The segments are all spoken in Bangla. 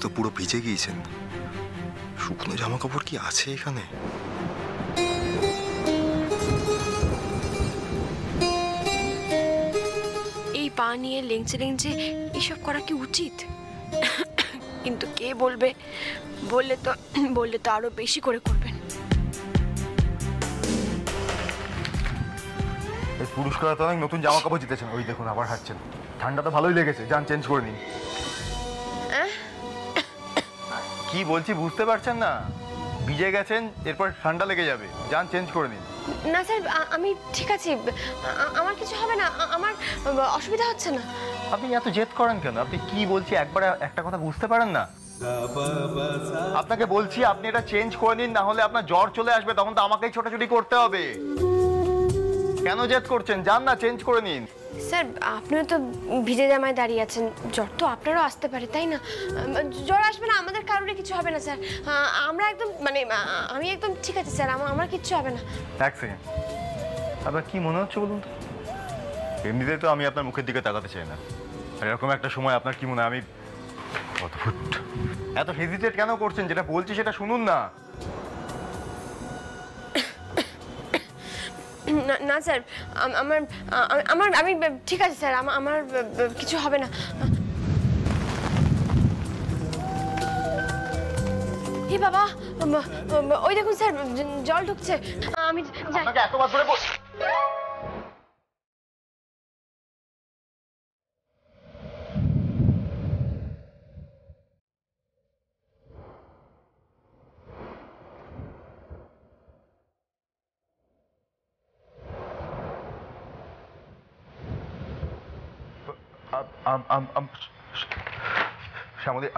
তো পুরো ভিজে গিয়েছেন। শুকনো জামা কাপড় কি আছে এখানে? এই পা নিয়ে লেংচে লেংচে এসব করা কি উচিত? কিন্তু কে বলবে? বললে তো আরো বেশি করে করবেন। এই পুরস্কার তো অনেক নতুন জামা কাপড় জিতেছেন। ওই দেখুন আবার হাঁটছেন। ঠান্ডা তো ভালোই লেগেছে, যান চেঞ্জ করে নিন। কি বলছি বুঝতে পারছেন না? ভিজে গেছেন, এরপর ঠান্ডা লেগে যাবে, যান চেঞ্জ করে নিন। না স্যার, আমি ঠিক আছি, আমার কিছু হবে না, আমার অসুবিধা হচ্ছে না। আপনি এত জেদ করেন কেন? আপনি কি বলছি একবার একটা কথা বুঝতে পারেন না? আপনাকে বলছি আপনি এটা চেঞ্জ করে নিন, না হলে আপনার জ্বর চলে আসবে, তখন তো আমাকেই ছোটাছুটি করতে হবে। কেন জেদ করছেন? যান না চেঞ্জ করে নিন। স্যার, আপনিও তো ভিজে জামায় দাঁড়িয়ে আছেন, জ্বর তো আপনারও আসতে পারে, তাই না? জ্বর আসবে না, আমাদের কারোরই কিছু হবে না স্যার। আমরা একদম আমি একদম ঠিক আছে স্যার, আমার কিচ্ছু হবে না। এক সেকেন্ড, আপনার কি মনে হচ্ছে বলুন তো? এমনিতে তো আমি আপনার মুখের দিকে তাকাতে চাই না, আর এরকম একটা সময় আপনার কি মনে হয়? আমি অদ্ভুত। এত হেজিটেট কেন করছেন? যেটা বলছি সেটা শুনুন না। না স্যার, আমি ঠিক আছে স্যার, আমার কিছু হবে না। হে বাবা, ওই দেখুন স্যার, জল ঢুকছে। আমি যাই। আপনাকে এতবার ধরে Shamali,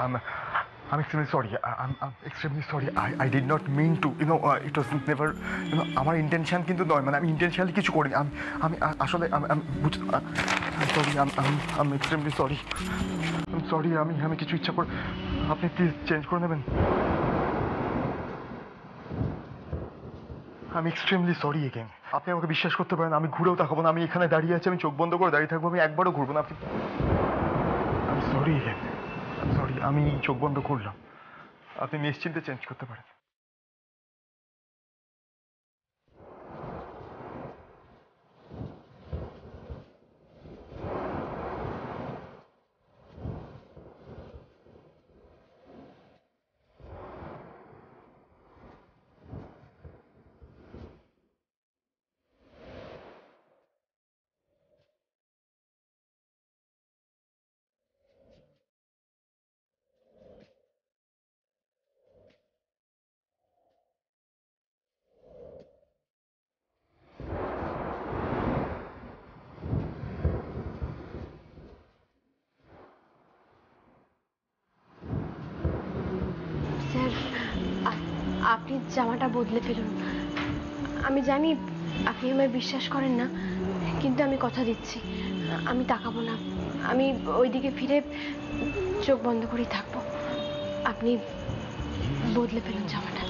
I'm extremely sorry. I'm extremely sorry. I did not mean to. It was never. আমার ইন্টেনশন কিন্তু নয়, মানে আমি ইন্টেনশনালি কিছু করিনি। আমি আসলে I'm sorry. I'm extremely sorry. I'm sorry. আমি কিছু ইচ্ছা করে। আপনি প্লিজ চেঞ্জ করে নেবেন। আমি এক্সট্রিমলি সরি এগেন। আপনি আমাকে বিশ্বাস করতে পারেন, আমি ঘুরেও তাকাবো না। আমি এখানে দাঁড়িয়ে আছি, আমি চোখ বন্ধ করে দাঁড়িয়ে থাকবো, আমি একবারও ঘুরবো না। আপনি সরি এগেন, সরি, আমি চোখ বন্ধ করলাম। আপনি নিশ্চিন্তে চেঞ্জ করতে পারেন। স্যার, আপনি জামাটা বদলে ফেলুন। আমি জানি আপনি আমায় বিশ্বাস করেন না, কিন্তু আমি কথা দিচ্ছি, আমি তাকাবো না। আমি ওইদিকে ফিরে চোখ বন্ধ করেই থাকবো। আপনি বদলে ফেলুন জামাটা।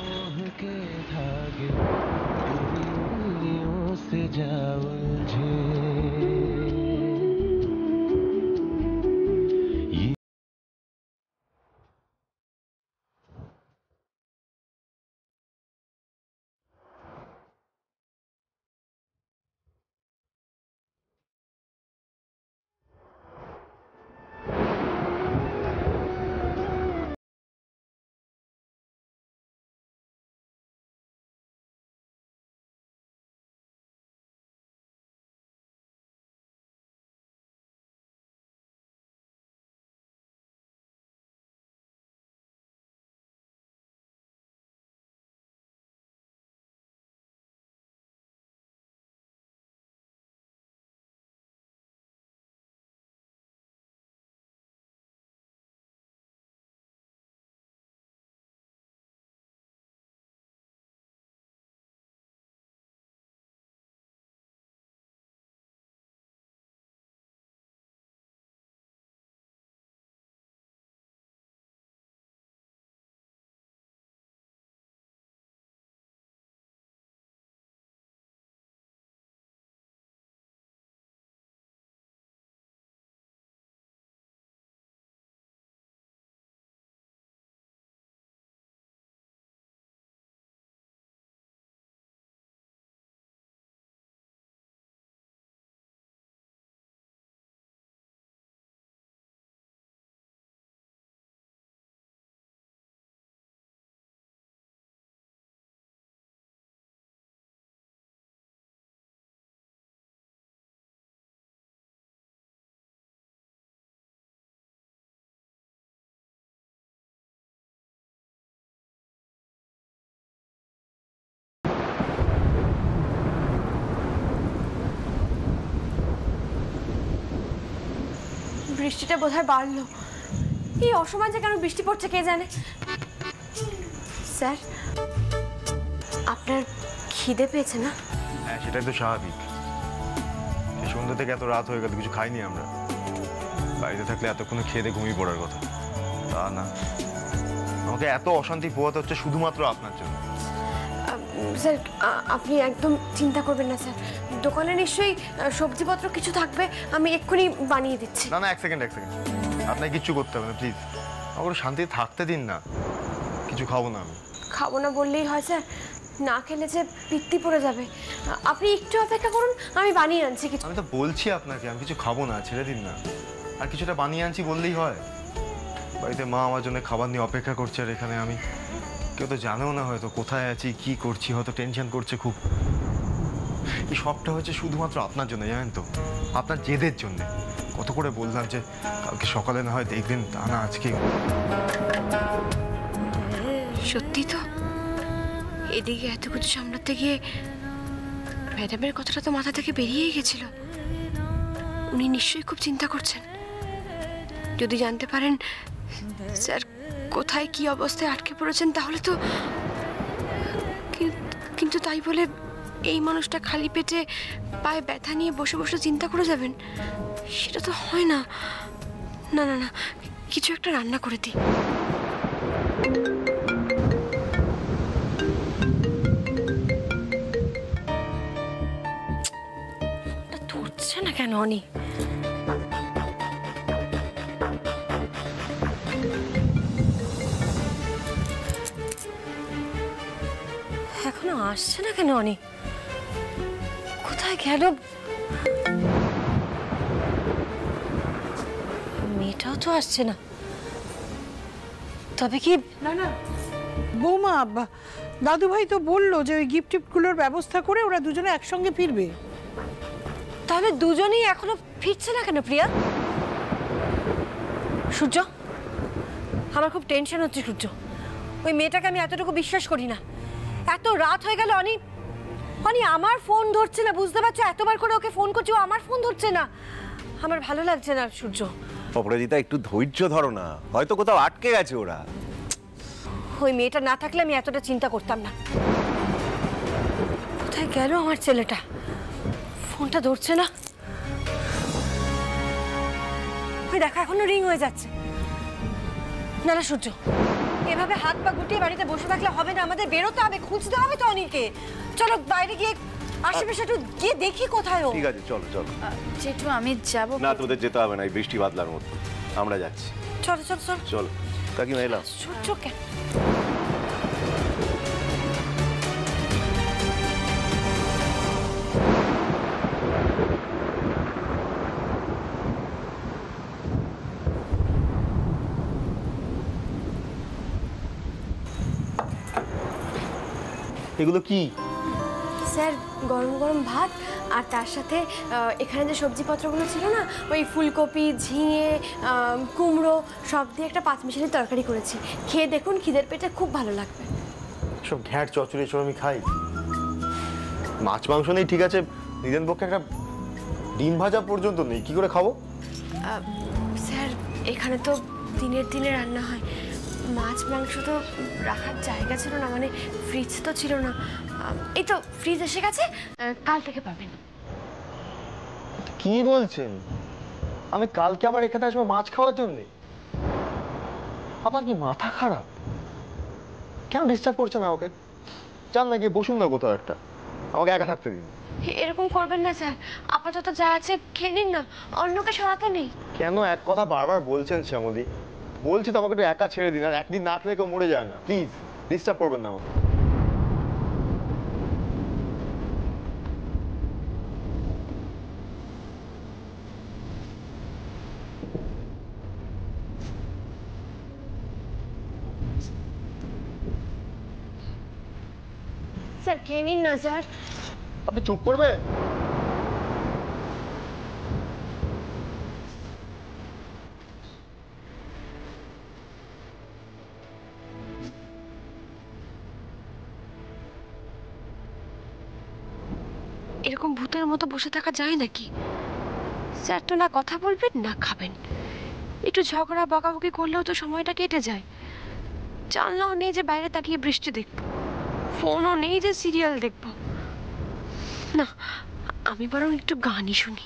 বৃষ্টিটা বোধহয় বাড়লো। এই অসময় যে কেন বৃষ্টি পড়ছে কে জানে। স্যার, আপনার খিদে পেয়েছে না? হ্যাঁ, সেটাই তো স্বাভাবিক। এই সন্ধ্যা থেকে এত রাত হয়ে গেল, কিছু খাইনি আমরা। বাড়িতে থাকলে এতক্ষণে খেয়ে দিয়ে ঘুমিয়ে পড়ার কথা, তা না। আমাকে এত অশান্তি পোহাতে হচ্ছে শুধুমাত্র আপনার জন্য। স্যার, আপনি একদম চিন্তা করবেন না স্যার। দোকানে নিশ্চয়ই সবজিপত্র কিছু থাকবে, আমি এক্ষুনি বানিয়ে দিচ্ছি। না না, এক সেকেন্ড। আপনাকে কিচ্ছু করতে হবে না, প্লিজ। আমাকে শান্তিতে থাকতে দিন না। কিছু খাবো না আমি। খাবো না বললেই হয় স্যার? না খেলে যে পিত্তি পড়ে যাবে। আপনি একটু অপেক্ষা করুন, আমি বানিয়ে আনছি কিছু। আমি তো বলছি আপনাকে আমি কিছু খাবো না, ছেড়ে দিন না। আর কিছুটা বানিয়ে আনছি বললেই হয়। বাড়িতে মা আমার জন্য খাবার নিয়ে অপেক্ষা করছে, আর এখানে আমি, কেউ তো জানেও না হয়তো কোথায় আছি, কি করছি, হয়তো টেনশন করছে খুব। এই সবটা হচ্ছে শুধুমাত্র আপনার জন্য, জানেন তো? আপনার জেদের জন্য। কত করে বললাম যে কালকে সকালে না হয় দেখবেন, তা না আজকে। সত্যি তো, এদিকে এত কিছু সামলাতে গিয়ে ম্যাডামের কথাটা তো মাথা থেকে বেরিয়েই গেছিল। উনি নিশ্চয়ই খুব চিন্তা করছেন। যদি জানতে পারেন স্যার কোথায় কি অবস্থায় আটকে পড়েছেন, তাহলে তো। কিন্তু তাই বলে এই মানুষটা খালি পেটে পায়ে ব্যথা নিয়ে বসে বসে চিন্তা করে যাবেন, সেটা তো হয় না। না না না, কিছু একটা রান্না করে দিই। ধরছে না কেন অনি? এখনো আসছে না কেন অনি? কোথায় গেল? মেয়েটাও তো আসছে না। তবে কি? না না বৌমা, দাদু ভাই তো বললো যে ওই গিফট টিফটগুলোর ব্যবস্থা করে ওরা দুজনে একসঙ্গে ফিরবে। তাহলে দুজনেই এখনো ফিরছে না কেন প্রিয়া? সূর্য, আমার খুব টেনশন হচ্ছে সূর্য। ওই মেয়েটাকে আমি এতটুকু বিশ্বাস করি না। এত রাত হয়ে গেল, অনি আমার ফোন ধরছে না, বুঝতে পারছো? এতবার করে ওকে ফোন করছি, ও আমার ফোন ধরছে না। আমার ভালো লাগছে না সূর্য। অপরাজিতা, একটু ধৈর্য ধরো না, হয়তো কোথাও আটকে গেছে ওরা। ওই মেয়েটা না থাকলে আমি এতটা চিন্তা করতাম না। কোথায় গেল আমার ছেলেটা? ফোনটা ধরছে না। ওই দেখা এখনো রিং হয়ে যাচ্ছে। না না সূর্য, এভাবে হাত পা গুটিয়ে বাড়িতে বসে থাকলে হবে না। আমাদের বেরোতে হবে, খুঁজতে হবে তো অনিলকে। চলো বাইরে গিয়ে আশেপাশে একটু গিয়ে দেখি কোথায় ও। ঠিক আছে, চলো চলো। জেঠু আমি যাব না, তোদের যেতে হবে না, এই বৃষ্টি বাদলার মতো আমরা যাচ্ছি। চলো চলো চলো চলো কাকিমা, এলাম। সূর্য কেন? এগুলো কি? স্যার, গরম গরম ভাত, আর তার সাথে এখানে যে সবজিপত্রগুলো ছিল না, ওই ফুলকপি, ঝিঙে, কুমড়ো সব দিয়ে একটা পাঁচমিশালি তরকারি করেছি। খেয়ে দেখুন, খিদের পেটে খুব ভালো লাগবে। সব ঘ্যাট চচ্চড়ি সব আমি খাই? মাছ মাংস নেই ঠিক আছে, নিজের পক্ষে একটা ডিম ভাজা পর্যন্ত নেই, কি করে খাবো? স্যার, এখানে তো দিনের দিনে রান্না হয়। মাছ মাংস তো রাখার জায়গা ছিল না, মানে ফ্রিজ তো ছিল না। এই তো ফ্রিজ এসে গেছে, কাল থেকে পাবেন। কি বলছেন? আমি কালকে আবার এখানে আসবো মাছ খাওয়ার জন্য? আমার কি মাথা খারাপ? কেন ডিস্টার্ব করছে না ওকে? চান না গিয়ে বসুন না কোথাও একটা, আমাকে একা থাকতে দিন। এরকম করবেন না স্যার, আপাতত যা আছে খেয়ে নিন না, অন্যকে সরাতে নেই। কেন এক কথা বারবার বলছেন শ্যামলী? বলছি তো আমাকে একটু একা ছেড়ে দিন, আর একদিন না খেলে কেউ মরে যায় না। প্লিজ ডিস্টার্ব করবেন না আমাকে। স্যার খেয়ে নিন না স্যার। আপনি চুপ করবে? এরকম ভূতের মতো বসে থাকা যায় নাকি? স্যার তো না কথা বলবেন না খাবেন। একটু ঝগড়া বকাবকি করলেও তো সময়টা কেটে যায়। জানলাও নেই যে বাইরে তাকিয়ে বৃষ্টি দেখবো, ফোনও নেই যে সিরিয়াল দেখবো। না, আমি বরং একটু গানই শুনি।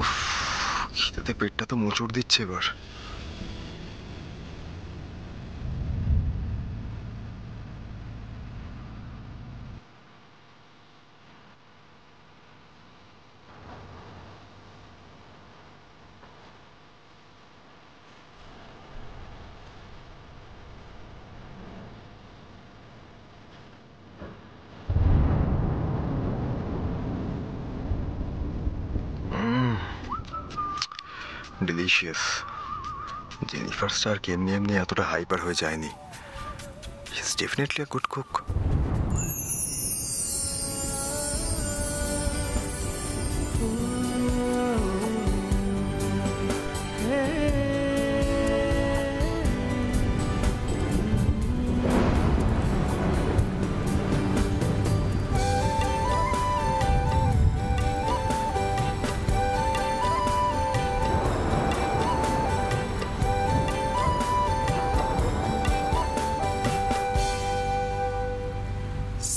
উফ, খিদেতে পেটটা তো মোচড় দিচ্ছে এবার। ডিলিশিয়াস। জেনিফার স্টার্ক এমনি এমনি এতটা হাইপার হয়ে যায়নি। He is definitely a good cook.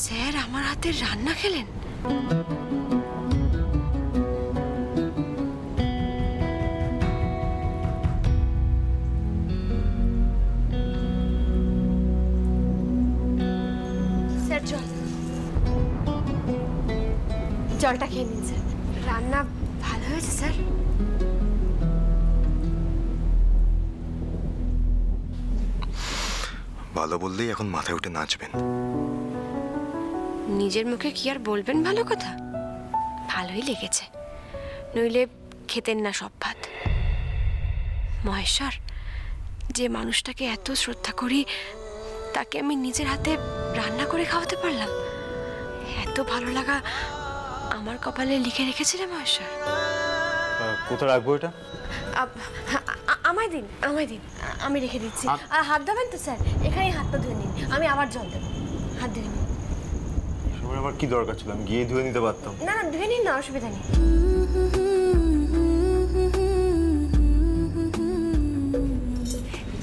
Sir আমার হাতের রান্না খেলেন? স্যার জলটা খেয়ে নিন স্যার। রান্না ভালো হয়েছে স্যার। ভালো বললেই এখন মাথায় উঠে নাচবেন। নিজের মুখে কি আর বলবেন ভালো কথা? ভালোই লেগেছে, নইলে খেতেন না সব ভাত। মহেশ্বর, যে মানুষটাকে এত শ্রদ্ধা করি তাকে আমি নিজের হাতে রান্না করে খাওয়াতে পারলাম। এত ভালো লাগা আমার কপালে লিখে রেখেছিলে মহেশ্বর। কোথায় রাখবো এটা? আমায় দিন, আমি রেখে দিচ্ছি। হাত ধোবেন তো স্যার? এখানেই হাতটা ধুয়ে নিন, আমি আবার জল দেবো। হাত ধুয়ে নিন। আমার কি দরকার ছিল? আমি গিয়ে ধুয়ে নিতে পারতাম। না না, ধুয়ে নিন না, অসুবিধা নেই।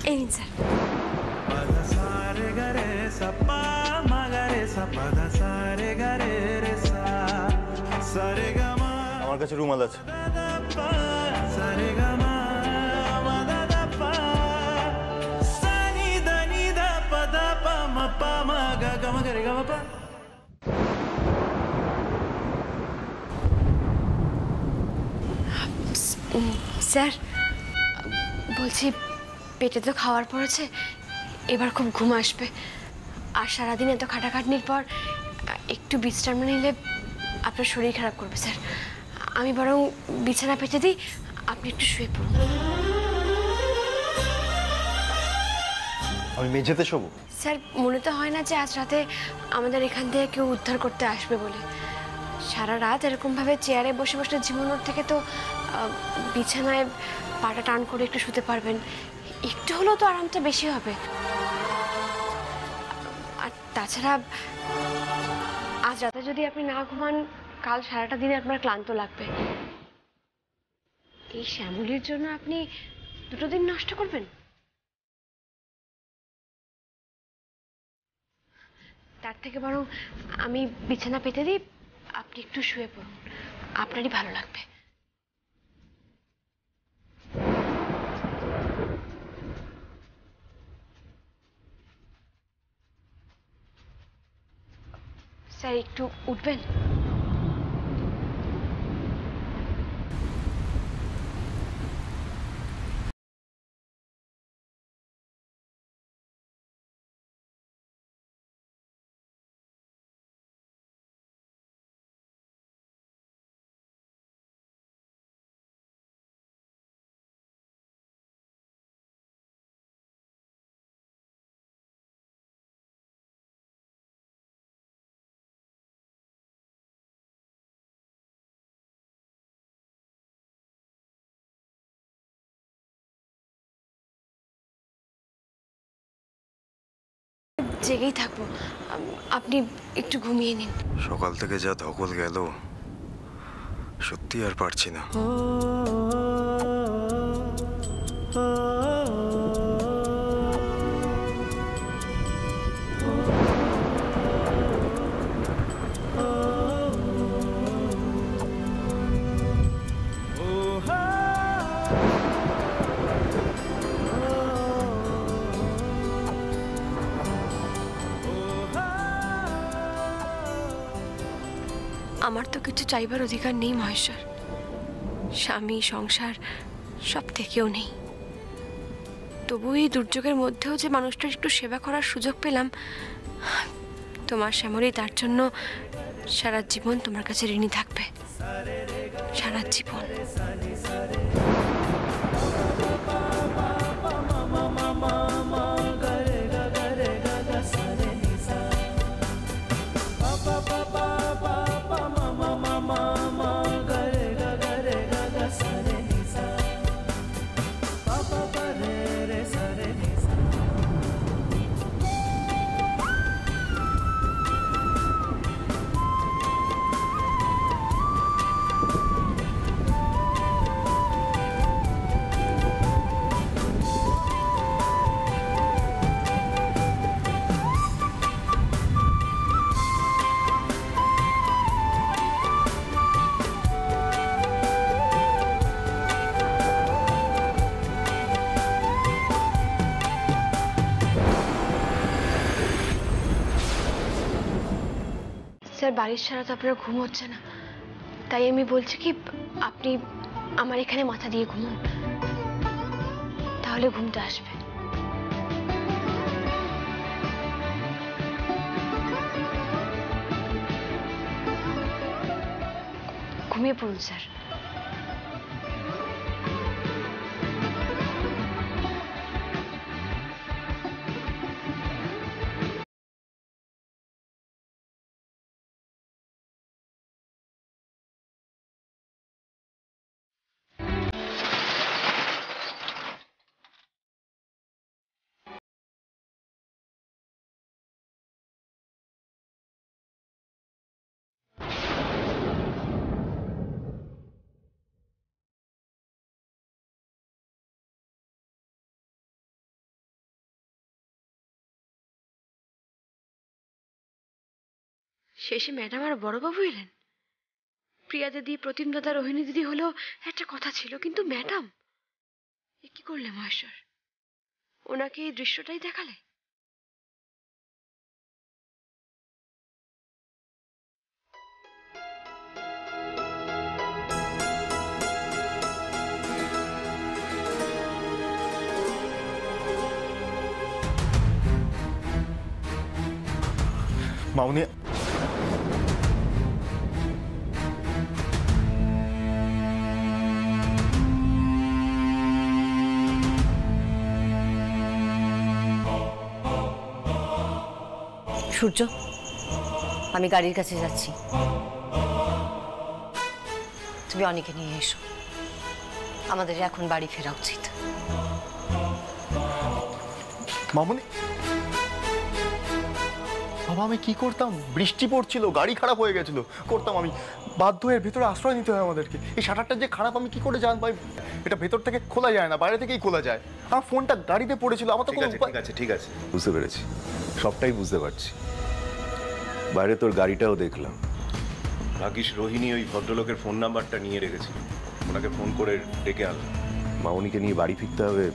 এই নিন স্যার। আমার কাছে রুমাল আছে। স্যার বলছি, পেটে তো খাওয়ার পড়েছে, এবার খুব ঘুম আসবে। আর সারাদিন এত খাটাখাটনির পর একটু বিশ্রাম নিলে আপনার শরীর খারাপ করবে স্যার। আমি বরং বিছানা পেতে দিই, আপনি একটু শুয়ে পড়ুন। আমি মেঝেতে শোবো? স্যার মনে তো হয় না যে আজ রাতে আমাদের এখান থেকে কেউ উদ্ধার করতে আসবে বলে। সারা রাত এরকমভাবে চেয়ারে বসে বসে ঝিমানোর থেকে তো বিছানায় পাটা টান করে একটু শুতে পারবেন, একটু হলেও তো আরামটা বেশি হবে। আর তাছাড়া আজ রাতে যদি আপনি না ঘুমান, কাল সারাটা দিনে আপনার ক্লান্ত লাগবে। এই শ্যামলীর জন্য আপনি 2 দিন নষ্ট করবেন? তার থেকে বরং আমি বিছানা পেতে দিই, আপনি একটু শুয়ে পড়ুন, আপনারই ভালো লাগবে। স্যার একটু উঠবেন? জেগেই থাকবো, আপনি একটু ঘুমিয়ে নিন। সকাল থেকে যা ধকল গেল, সত্যি আর পারছি না। আমার তো কিছু চাইবার অধিকার নেই মহেশ্বর, স্বামী সংসার সব থেকেও নেই। তবু এই দুর্যোগের মধ্যেও যে মানুষটার একটু সেবা করার সুযোগ পেলাম, তোমার শ্যামলী তার জন্য সারা জীবন তোমার কাছে ঋণী থাকবে, সারা জীবন। স্যার বাড়ির সারা তো আপনার ঘুম হচ্ছে না, তাই আমি বলছি কি আপনি আমার এখানে মাথা দিয়ে ঘুমুন, তাহলে ঘুমটা আসবে। ঘুমিয়ে পড়ুন স্যার। শেষে ম্যাডাম আর বড়বাবু এলেন। প্রিয়া দিদি, প্রতিম দাদা, রোহিণী দিদি হলেও একটা কথা ছিল, কিন্তু ম্যাডাম এ কি করলে মহেশ্বর? ওনাকে এই দৃশ্যটাই দেখালে? মামনি, সূর্য, আমি গাড়ির কাছে যাচ্ছি। তুমি অনেকে নিয়ে এসো, আমাদের এখন বাড়ি ফেরা উচিত। মামনি, বাবা আমি কি করতাম? বৃষ্টি পড়ছিল, গাড়ি খারাপ হয়ে গেছিল, করতাম আমি বাধ্য হয়ে ভেতরে আশ্রয় নিতে হয় আমাদেরকে। এই শাটারটা যে খারাপ আমি কি করে জানবো? এটা ভেতর থেকে খোলা যায় না, বাইরে থেকেই খোলা যায়। আমার ফোনটা গাড়িতে পড়েছিল, আমার তো কোনো উপায়। ঠিক আছে বুঝতে পেরেছি, সবটাই বুঝতে পারছি। বাইরে তোর গাড়িটাও দেখলাম। ভাগ্যিস রোহিণী ওই ভদ্রলোকের ফোন নাম্বারটা নিয়ে রেখেছিল, ওনাকে ফোন করে ডেকে আনলাম। মামনিকে নিয়ে বাড়ি ফিরতে হবে,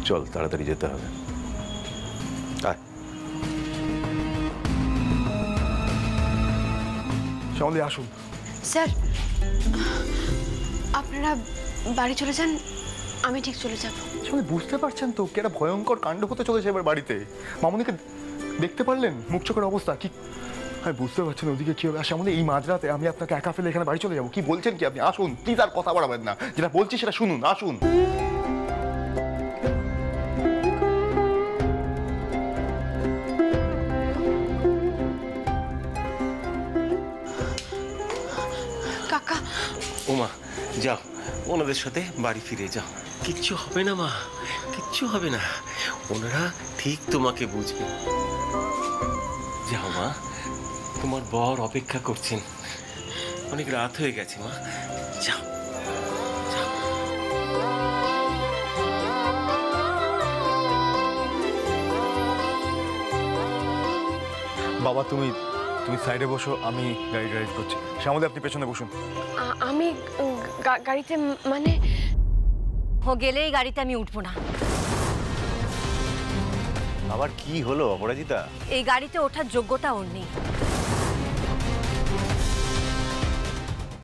চল তাড়াতাড়ি যেতে হবে। আয়। শ্যামলী আসুন। স্যার, আপনারা বাড়ি চলে যান, আমি ঠিক চলে যাব। শ্যামলী বুঝতে পারছেন তো কি একটা ভয়ঙ্কর কাণ্ড হতে চলেছে এবার বাড়িতে। মামনিকে দেখতে পারলেন মুখ চোখের অবস্থা কি? হ্যাঁ বুঝতে পারছেন ওদিকে কি হবে। আর শ্যামলী এই মাঝরাতে আমি আপনাকে একা ফেলে এখানে বাড়ি চলে যাবো? কি বলছেন কি আপনি? আসুন প্লিজ, আর কথা বাড়াবেন না, যেটা বলছি সেটা শুনুন, আসুন। কাকা, ওমা যাও, ওনাদের সাথে বাড়ি ফিরে যাও। কিচ্ছু হবে না মা, কিচ্ছু হবে না, ওনারা ঠিক তোমাকে বুঝবে। যাও মা, তোমার বর অপেক্ষা করছেন, অনেক রাত হয়ে গেছে মা, যাও। বাবা তুমি সাইডে বসো, আমি গাড়ি ড্রাইভ করছি। শ্যামলী আপনি পেছনে বসুন। আমি গাড়িতে মানে ও গেলে এই গাড়িতে আমি উঠবো না। আবার কি হলো অপরাজিতা? এই গাড়িতে ওঠার যোগ্যতা ওর নেই।